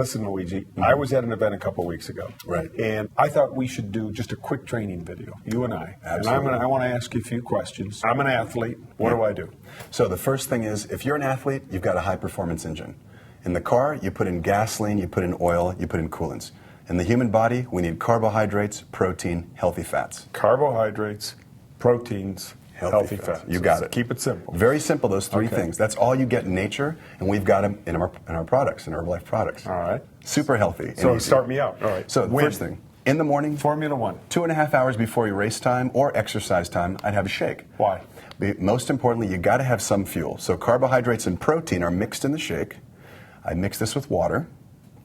Listen, Luigi, I was at an event a couple weeks ago. Right. And I thought we should do just a quick training video, you and I. Absolutely. And I want to ask you a few questions. I'm an athlete. What do I do? So the first thing is, if you're an athlete, you've got a high-performance engine. In the car, you put in gasoline, you put in oil, you put in coolants. In the human body, we need carbohydrates, protein, healthy fats. Carbohydrates, proteins, healthy fats. You got it. Keep it simple. Very simple, those three things. That's all you get in nature, and we've got them in our products, in Herbalife products. All right. Super healthy. So start me out. All right. So the first thing, in the morning, Formula One. 2.5 hours before your race time or exercise time, I'd have a shake. Why? Most importantly, you got to have some fuel. So carbohydrates and protein are mixed in the shake. I mix this with water.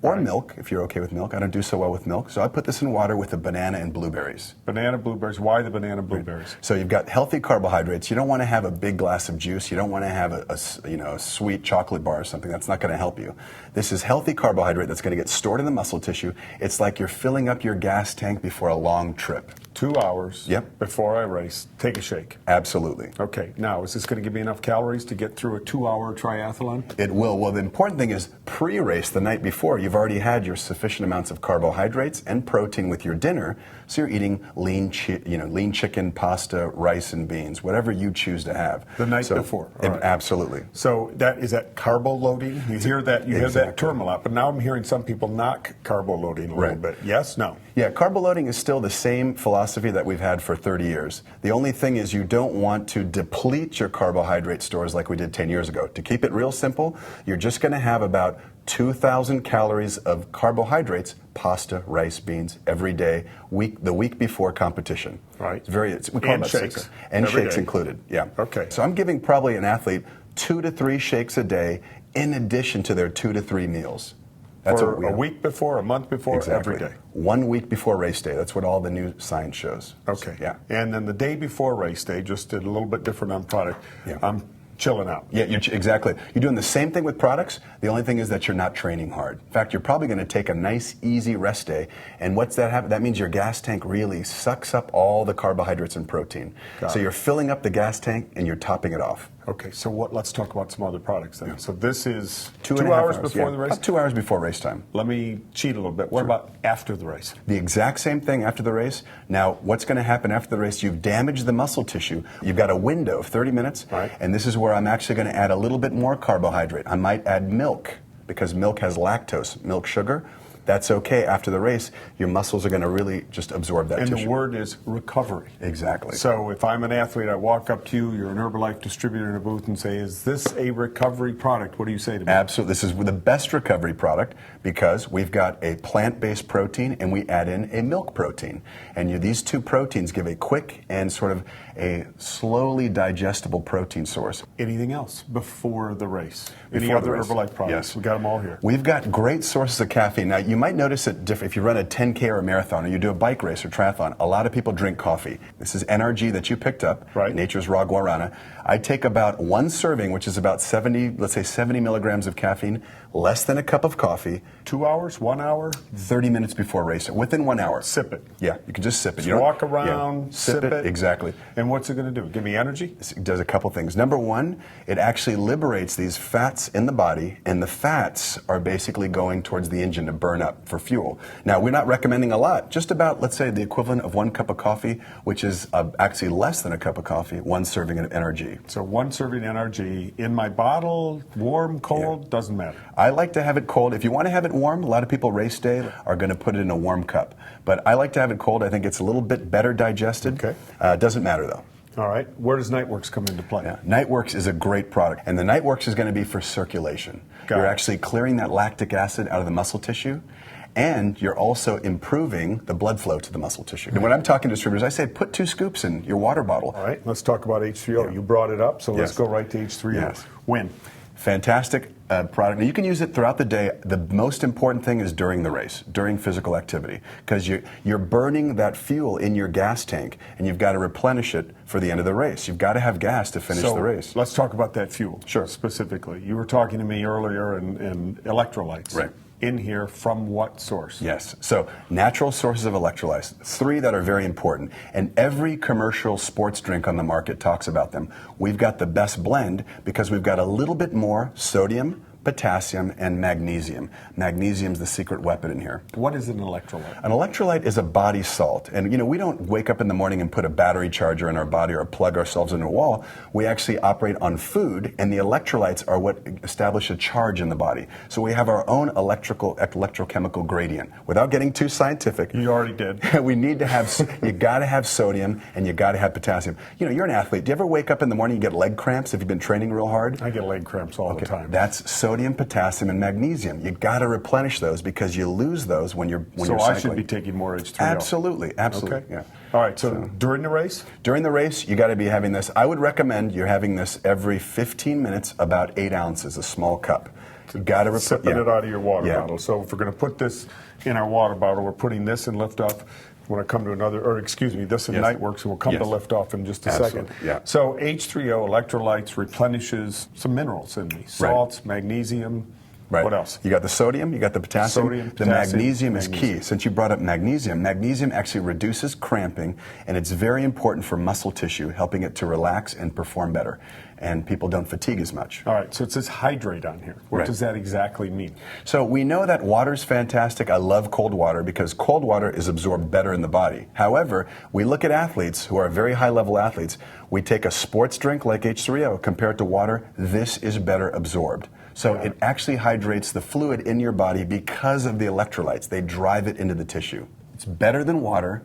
Or milk, if you're okay with milk. I don't do so well with milk. So I put this in water with the banana and blueberries. Banana, blueberries. Why the banana, blueberries? So you've got healthy carbohydrates. You don't want to have a big glass of juice. You don't want to have a sweet chocolate bar or something. That's not going to help you. This is healthy carbohydrate that's going to get stored in the muscle tissue. It's like you're filling up your gas tank before a long trip. 2 hours before I race, take a shake. Absolutely. Okay, now is this going to give me enough calories to get through a 2-hour triathlon? It will. Well, the important thing is pre-race the night before, you've already had your sufficient amounts of carbohydrates and protein with your dinner, so you're eating lean chicken, pasta, rice, and beans, whatever you choose to have. The night before. All right. Absolutely. So is that carbo loading? You hear that, you hear that term a lot, but now I'm hearing some people knock carbo loading a little bit. Yes? No? Yeah, carbo loading is still the same philosophy that we've had for 30 years. The only thing is you don't want to deplete your carbohydrate stores like we did 10 years ago. To keep it real simple, you're just going to have about 2,000 calories of carbohydrates, pasta, rice, beans, every day, the week before competition. Right. We call and it shakes. And every shakes day. Included, yeah. Okay. So I'm giving probably an athlete 2 to 3 shakes a day in addition to their 2 to 3 meals. That's for a week before, a month before, every day. 1 week before race day. That's what all the new science shows. Okay. Yeah. And then the day before race day, just did a little bit different on product. Yeah. I'm chilling out. Yeah, exactly. You're doing the same thing with products. The only thing is that you're not training hard. In fact, you're probably going to take a nice, easy rest day. And what's that happen? That means your gas tank really sucks up all the carbohydrates and protein. So you're filling up the gas tank and you're topping it off. Okay, so let's talk about some other products then. Yeah. So this is 2.5 hours before the race? About 2 hours before race time. Let me cheat a little bit. What about after the race? The exact same thing after the race. Now, what's going to happen after the race? You've damaged the muscle tissue. You've got a window of 30 minutes, and this is where I'm actually going to add a little bit more carbohydrate. I might add milk, because milk has lactose, milk sugar. That's okay. After the race, your muscles are going to really just absorb that tissue. And the word is recovery. Exactly. So if I'm an athlete, I walk up to you, you're an Herbalife distributor in a booth, and say, is this a recovery product? What do you say to me? Absolutely. This is the best recovery product because we've got a plant-based protein and we add in a milk protein. And these two proteins give a quick and sort of a slowly digestible protein source. Anything else before the race? Any other Herbalife products? Yes. We got them all here. We've got great sources of caffeine. Now, you might notice it if you run a 10K or a marathon or you do a bike race or triathlon, a lot of people drink coffee. This is NRG that you picked up, Nature's Raw Guarana. I take about 1 serving, which is about 70 milligrams of caffeine, less than a cup of coffee. 2 hours, 1 hour? 30 minutes before race, within 1 hour. Sip it. Yeah, you can just sip it. You walk around, sip it. Exactly. And what's it going to do? Give me energy? It does a couple things. Number one, it actually liberates these fats in the body, and the fats are basically going towards the engine to burn up for fuel. Now, we're not recommending a lot, just about, let's say, the equivalent of 1 cup of coffee, which is actually less than a cup of coffee, 1 serving of NRG. So 1 serving NRG in my bottle, warm, cold, doesn't matter. I like to have it cold. If you want to have it warm, a lot of people race day are going to put it in a warm cup. But I like to have it cold. I think it's a little bit better digested. Okay. Doesn't matter, though. All right. Where does Nightworks come into play? Yeah. Nightworks is a great product. And the Nightworks is going to be for circulation. You're actually clearing that lactic acid out of the muscle tissue. And you're also improving the blood flow to the muscle tissue. And when I'm talking to distributors, I say put 2 scoops in your water bottle. All right. Let's talk about H3O. Yeah. You brought it up, so let's go right to H3O. Yes. When? Fantastic product. Now, you can use it throughout the day. The most important thing is during the race, during physical activity, because you're burning that fuel in your gas tank, and you've got to replenish it for the end of the race. You've got to have gas to finish the race. Let's talk about that fuel. Sure. Specifically. You were talking to me earlier in electrolytes. Right. In here from what source? Yes. So natural sources of electrolytes, 3 that are very important. And every commercial sports drink on the market talks about them. We've got the best blend because we've got a little bit more sodium, potassium, and magnesium. Magnesium's the secret weapon in here. What is an electrolyte? An electrolyte is a body salt. And we don't wake up in the morning and put a battery charger in our body or plug ourselves into a wall. We actually operate on food, and the electrolytes are what establish a charge in the body. So we have our own electrochemical gradient. Without getting too scientific. You already did. We need to have, you got to have sodium and you got to have potassium. You're an athlete. Do you ever wake up in the morning and get leg cramps if you've been training real hard? I get leg cramps all the time. That's sodium, potassium, and magnesium. You got to replenish those because you lose those when you're So cycling. I should be taking more H3O. Absolutely. Okay. Yeah. All right. So during the race? During the race, you got to be having this. I would recommend you're having this every 15 minutes, about 8 ounces, a small cup. You got to sipping it out of your water bottle. So if we're going to put this in our water bottle, we're putting this in liftoff. When I come to another, or excuse me, this in Nightworks, and we'll come to liftoff in just a second. Yeah. So H3O, electrolytes, replenishes some minerals in me. Salts, magnesium. Right. What else? You got the sodium, you got the potassium. Sodium, the magnesium is key. Since you brought up magnesium actually reduces cramping, and it's very important for muscle tissue, helping it to relax and perform better. And people don't fatigue as much. All right, so it says hydrate on here. What does that exactly mean? So we know that water's fantastic. I love cold water because cold water is absorbed better in the body. However, we look at athletes who are very high-level athletes. We take a sports drink like H3O, compared to water, this is better absorbed. So it actually hydrates the fluid in your body because of the electrolytes. They drive it into the tissue. It's better than water.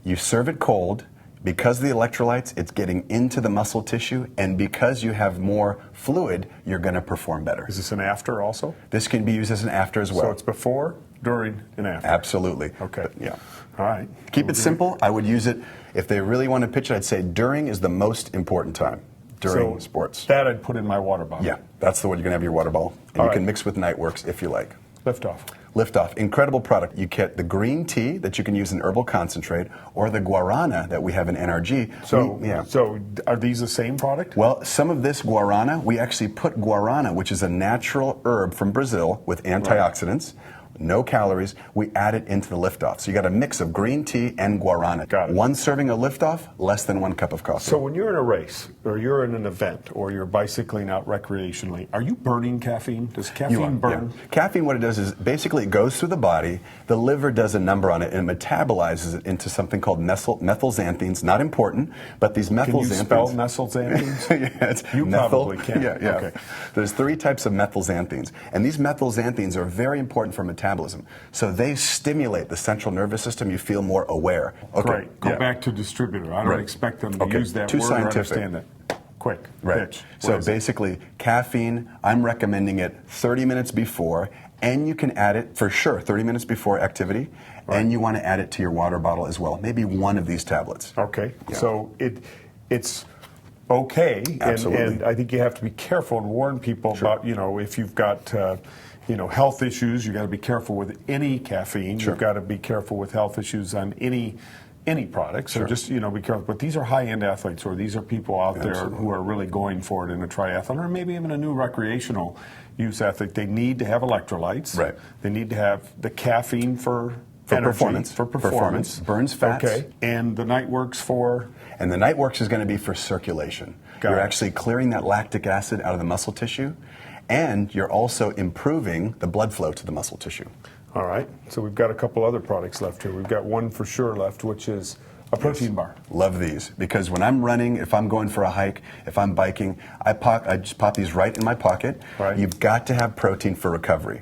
You serve it cold. Because of the electrolytes, it's getting into the muscle tissue, and because you have more fluid, you're going to perform better. Is this an after also? This can be used as an after as well. So it's before, during, and after? Absolutely. Okay. Yeah. All right. Keep it simple. I would use it, if they really want to pitch it, I'd say during is the most important time. During sports. That I'd put in my water bottle. Yeah, that's the one you're going to have your water bottle. And you can mix with Nightworks if you like. Liftoff. Liftoff, incredible product. You get the green tea that you can use in herbal concentrate, or the guarana that we have in NRG. So are these the same product? Well, some of this guarana, we actually put guarana, which is a natural herb from Brazil with antioxidants. No calories. We add it into the Liftoff. So you got a mix of green tea and guarana. Got it. One serving of Liftoff, less than 1 cup of coffee. So when you're in a race, or you're in an event, or you're bicycling out recreationally, are you burning caffeine? Does caffeine burn? Yeah. Caffeine, what it does is basically it goes through the body. The liver does a number on it and metabolizes it into something called methylxanthines. Not important, but these methylxanthines. Can you spell methylxanthines? Yeah, you probably can. Yeah. Okay. There's 3 types of methylxanthines, and these methylxanthines are very important for metabolism. So they stimulate the central nervous system. You feel more aware. Okay. Great. Go back to distributor. I don't expect them to use that Too word scientific. or understand it. Quick. Right. Pitch. So basically, caffeine, I'm recommending it 30 minutes before, and you can add it for sure 30 minutes before activity, and you want to add it to your water bottle as well. Maybe one of these tablets. Okay. Yeah. So it's okay, and I think you have to be careful and warn people about, if you've got health issues, you got to be careful with any caffeine. You've got to be careful with health issues on any product. So just be careful. But these are high-end athletes, or these are people out there who are really going for it in a triathlon, or maybe even a new recreational use athlete. They need to have electrolytes. Right. They need to have the caffeine for energy, performance. Burns fats. Okay. And the Nightworks for? And the Nightworks is going to be for circulation. You're actually clearing that lactic acid out of the muscle tissue, and you're also improving the blood flow to the muscle tissue. All right. So we've got a couple other products left here. We've got one for sure left, which is a protein bar. Love these, because when I'm running, if I'm going for a hike, if I'm biking, I just pop these right in my pocket. Right. You've got to have protein for recovery.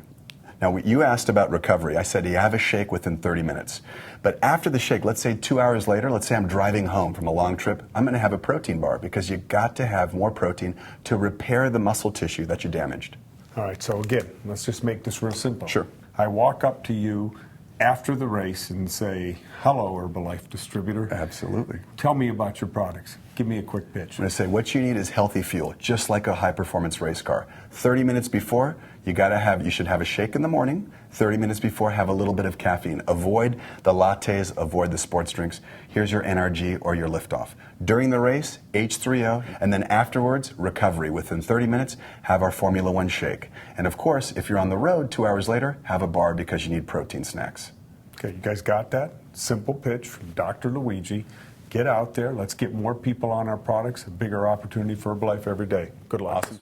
Now, you asked about recovery. I said you have a shake within 30 minutes. But after the shake, let's say 2 hours later, let's say I'm driving home from a long trip, I'm going to have a protein bar, because you got to have more protein to repair the muscle tissue that you damaged. All right, so again, let's just make this real simple. Sure. I walk up to you after the race and say, hello, Herbalife distributor. Absolutely. Tell me about your products. Give me a quick pitch. I'm going to say what you need is healthy fuel, just like a high-performance race car. 30 minutes before, you should have a shake in the morning. 30 minutes before, have a little bit of caffeine. Avoid the lattes, avoid the sports drinks. Here's your NRG or your Liftoff. During the race, H3O, and then afterwards, recovery. Within 30 minutes, have our Formula One shake. And of course, if you're on the road 2 hours later, have a bar, because you need protein snacks. Okay, you guys got that? Simple pitch from Dr. Luigi. Get out there. Let's get more people on our products. A bigger opportunity for Herbalife every day. Good luck. Awesome.